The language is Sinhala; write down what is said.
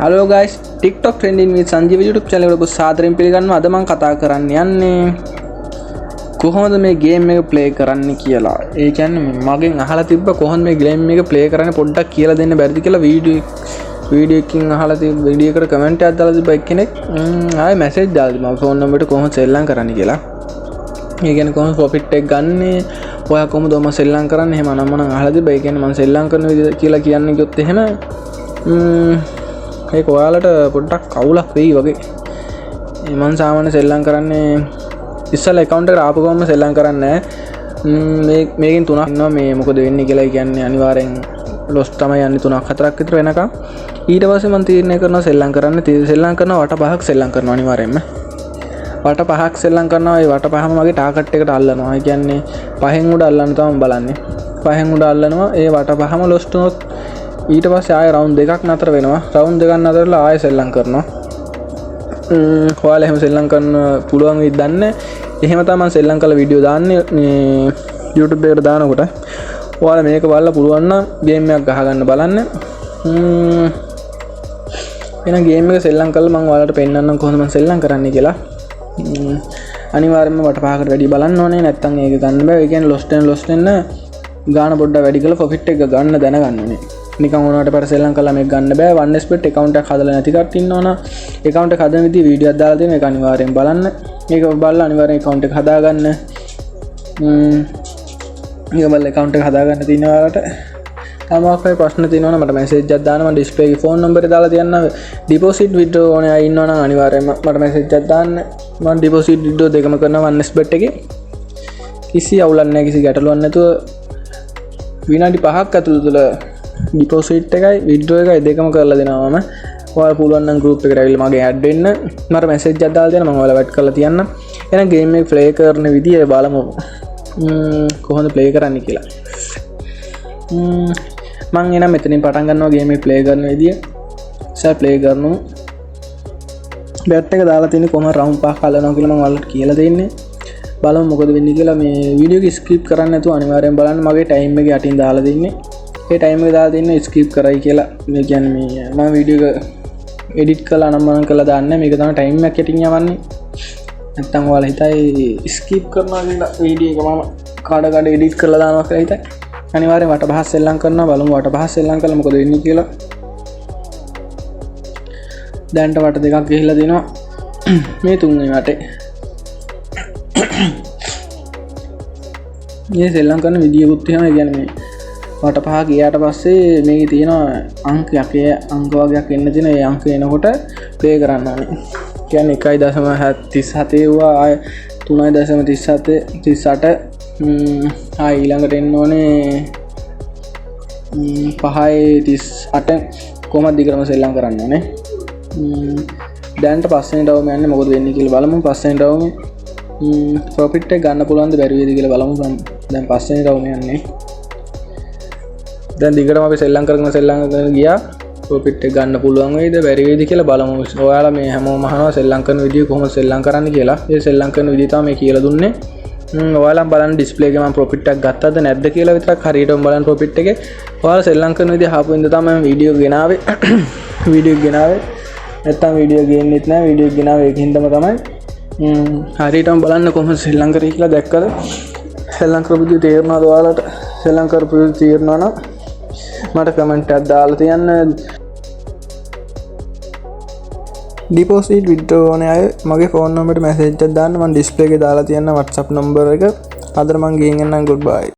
Hello guys, TikTok trending with Sanjeev YouTube channel එකට ඔබ සාදරයෙන් පිළිගන්නවා. අද මම කතා කරන්න යන්නේ කොහොමද මේ ගේම් එක ප්ලේ කරන්න කියලා. ඒ කියන්නේ මගෙන් අහලා තිබ්බ කොහොමද මේ ගේම් එක ප්ලේ කරන්නේ පොඩ්ඩක් කියලා දෙන්න බැරිද කියලා වීඩියෝ එකකින් අහලා තිබ්බ වීඩියෝ එකට කමෙන්ට් එකක් දාලා තිබ්බ එක්කෙනෙක් ආයෙ මැසේජ් දාලා තිබ්බා ෆෝන් නම්බරයට කොහොමද සෙල්ලම් කරන්න කියලා. ඒ කියන්නේ කොහොමද ප්‍රොෆිට් එක ගන්නේ, ඔයා කොහොමද මම සෙල්ලම් කරන්නේ එහෙම නම් මම අහලා තිබ්බා. ඒ කියන්නේ මම සෙල්ලම් කරන විදිහ කියලා කියන්නේ කිව්වොත් එහෙම ඒක ඔයාලට පොඩ්ඩක් කවුලක් වෙයි වගේ. මම සාමාන්‍ය සෙල්ලම් කරන්නේ ඉස්සෙල්ලා account එකට ආපු ගමන්ම සෙල්ලම් කරන්නේ නැහැ. මේකෙන් තුනක් ඉන්නවා මේ මොකද වෙන්නේ කියලා. කියන්නේ අනිවාර්යෙන් ලොස් තමයි යන්නේ 3-4ක් විතර වෙනකම්. ඊට පස්සේ මම තීරණය කරනවා සෙල්ලම් කරන්න. සෙල්ලම් කරනවා වට පහක් සෙල්ලම් කරනවා අනිවාර්යෙන්ම. වට පහක් සෙල්ලම් කරනවා. ඒ වට පහම මගේ ටාගට් එකට අල්ලනවා. ඒ කියන්නේ පහෙන් උඩ අල්ලන්න තමයි බලන්නේ. පහෙන් උඩ අල්ලනවා. ඒ වට පහම ලොස් වුණොත් ඊට පස්සේ ආයෙ රවුන්ඩ් දෙකක් නතර වෙනවා. රවුන්ඩ් දෙකක් නතරලා ආයෙ සෙල්ලම් කරනවා. ඔයාලා එහෙම සෙල්ලම් කරන්න පුළුවන් වෙයිද දන්නේ. එහෙම තමයි මම සෙල්ලම් කළ වීඩියෝ දාන්නේ මේ YouTube එකට දානකොට. ඔයාලා මේක බලලා පුළුවන් නම් ගේම් එකක් ගහගන්න බලන්න. එහෙනම් ගේම් එක සෙල්ලම් කළා මම ඔයාලට පෙන්නන්නම් කොහොමද මම සෙල්ලම් කරන්නේ කියලා. අනිවාර්යයෙන්ම වට පහකට වැඩි බලන්න ඕනේ. නැත්තම් ඒක ගන්න බෑ. ඒ කියන්නේ ලොස් වෙන්න ගාන පොඩ්ඩක් වැඩි කරලා ප්‍රොෆිට් එක ගන්න දැනගන්න ඕනේ. නිකන් උනාට පස්සේ සෙල්ලම් කළා මේක ගන්න බෑ. 1xbet account එකක් හදලා නැති කට්ටිය ඉන්නවනම් account එක හදන විදිහ වීඩියෝක් දාලා තියෙනවා. ඒක අනිවාර්යෙන් බලන්න. මේක බලලා අනිවාර්යෙන් account එක හදාගන්න. මේක බලලා account එක හදාගන්න තියෙනවා ඔයාලට. තමක් ඔය ප්‍රශ්න තියෙනවා නම් මට මැසේජ් එකක් දාන්න. මම ඩිස්ප්ලේ එකේ ෆෝන් නම්බරේ දාලා තියන්න. ඩිපොසිට් විඩ්‍රෝ ඕනේ අය ඉන්නවනම් අනිවාර්යෙන්ම මට මැසේජ් එකක් දාන්න. මම ඩිපොසිට් විඩ්‍රෝ දෙකම කරනවා 1xbet එකේ. කිසි අවුලක් නැහැ, කිසි ගැටලුවක් නැතුව විනාඩි 5ක් ඇතුළත ඩිපොසිට් එකයි විඩ්‍රෝ එකයි දෙකම කරලා දෙනවා මම. ඔයාලා පුළුවන් නම් group එකට ඇවිල්ලා මගේ ඇඩ් වෙන්න. මට මැසේජ් එකක් දාලා දෙන්න, මම ඔයාලා වැට් කරලා තියන්නම්. එහෙනම් ගේම් එක ප්ලේ කරන විදිය බලමු. කොහොමද ප්ලේ කරන්නේ කියලා. මම එනම් මෙතනින් පටන් ගන්නවා ගේම් එක ප්ලේ කරන විදිය. සර් ප්ලේ කරනවා. බැට් එක දාලා තියෙන්නේ කොහොම රවුන්ඩ් පහක් හලනවා කියලා මම ඔයාලට කියලා දෙන්නේ. බලමු මොකද වෙන්නේ කියලා. මේ වීඩියෝ එක ස්කිප් කරන්න නැතුව අනිවාර්යෙන් බලන්න. මගේ ටයිම් එක යටින් දාලා දෙන්නේ. ඒ ටයිම් එක දාලා දෙන්නේ ස්කිප් කරයි කියලා. මේ කියන්නේ මේ මම වීඩියෝ එක එඩිට් කළා නම් මම කළා දාන්නේ. මේක තමයි ටයිම් එක යටින් යවන්නේ. නැත්තම් ඔයාලා හිතයි ස්කිප් කරනවා කියලා වීඩියෝ එක මම කාඩ එඩිට් කරලා දානවා කියලා හිතයි. අනිවාර්යෙන් වට පහක් සෙල්ලම් කරනවා. බලමු වට පහක් සෙල්ලම් කළා මොකද වෙන්නේ කියලා. දැන්ට වට දෙකක් ගිහිල්ලා දිනවා. මේ තුන්වෙනි වටේ මේ සෙල්ලම් කරන විදියකුත් එහෙම. ඒ කියන්නේ මේ වට පහ ගියාට පස්සේ මේකේ තියෙනවා අංකයක්. ඒ අංක වගේක් එන්න තියෙන. ඒ අංක එනකොට ප්ලේ කරන්න ඕනේ. කියන්නේ 1.37 වුණා ආය 3.37 ආය ඊළඟට එන්න ඕනේ 5.38 කොහමද දිගටම සෙල්ලම් කරන්න ඕනේ. දැන්ට පස්සෙන් ඩවුම යන්නේ මොකද වෙන්නේ කියලා බලමු. පස්සෙන් ඩවුම ප්‍රොෆිට් එක ගන්න පුළුවන්ද බැරි වේද කියලා බලමු. දැන් පස්සෙන් ඩවුම යන්නේ. දැන් දිගටම අපි සෙල්ලම් කරගෙන ගියා. ප්‍රොෆිට් එක ගන්න පුළුවන් වෙයිද බැරි වෙයිද කියලා බලමු. ඔයාලා මේ හැමෝම අහනවා සෙල්ලම් කරන විදිය කොහොමද සෙල්ලම් කරන්න කියලා. ඒ සෙල්ලම් කරන විදිය තමයි මේ කියලා දුන්නේ. ඔයාලා බලන්න ඩිස්ප්ලේ එකේ මම ප්‍රොෆිට් එකක් ගත්තද නැද්ද කියලා විතරක් හරියටම බලන්න ප්‍රොෆිට් එකේ. ඔයාලා සෙල්ලම් කරන විදිය ආපු ඉඳ තමයි මම වීඩියෝ ගෙනාවේ. නැත්තම් වීඩියෝ ගේන්නෙත් නැහැ. වීඩියෝ ගෙනාවේ ඒකින්දම තමයි. හරියටම බලන්න කොහොමද සෙල්ලම් කරේ කියලා දැක්කද? සෙල්ලම් කරපු විදිය තේරුණාද ඔයාලට? සෙල්ලම් කරපු විදිය තේරුණා නම් මට කමෙන්ට් එකක් දාලා තියන්න. ඩිපොසිට් විඩ්‍රෝ ඕනේ අය මගේ ෆෝන් නම්බරයට මැසේජ් එකක් දාන්න. මම ඩිස්ප්ලේ එකේ දාලා තියන්න WhatsApp නම්බර එක. අද මම ගිහින් එන්නම්. good bye.